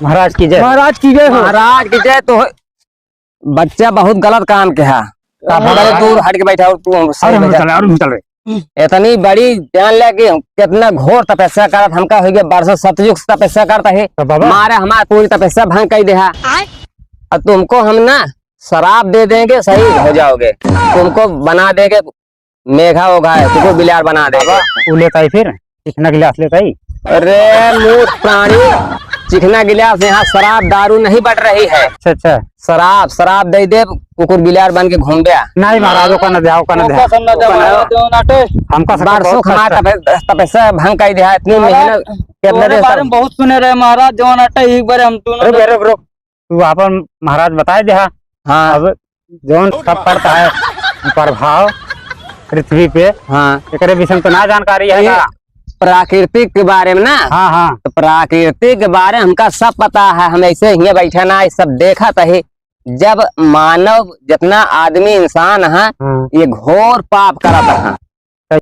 महाराज की जय, महाराज की जय, महाराज की जय। तो बच्चा बहुत गलत काम किया, दूर हट के बैठा और तू चल रहे इतनी बड़ी जान ले कि कितना घोर तपस्या करत हमका हो गया, बरसों सतयुग तपस्या करता है, मारे हमारे पूरी तपस्या भंग कर दिया। और तुमको हम ना शराब दे देंगे, सही हो जाओगे, तुमको बना देंगे मेघा होगा, तुमको बिलार बना देगा। वो लेता ही फिर चिकना गिलास लेता ही। अरे मूर्ख प्राणी, चिकना गिलास यहाँ शराब दारू नहीं बढ़ रही है। अच्छा, शराब दे दे, कुकुर बिलार बन के घूम गया। नहीं महाराज का न ध्यान, हमका बरसों तपस्या भंग कर दिया, इतनी मेहनत कितने बहुत सुने रहे महाराज, जो नाटे एक बार हम तू अपन महाराज बताए दे। हाँ, अब जौन सब पड़ता है प्रभाव पृथ्वी पे, हाँ, एक विषय तो ना जानकारी है का? प्राकृतिक के बारे में ना। हाँ हाँ, तो प्राकृतिक के बारे में हमका सब पता है, हम ऐसे ही बैठा ना सब देखा था। जब मानव जितना आदमी इंसान है, ये घोर पाप करता है,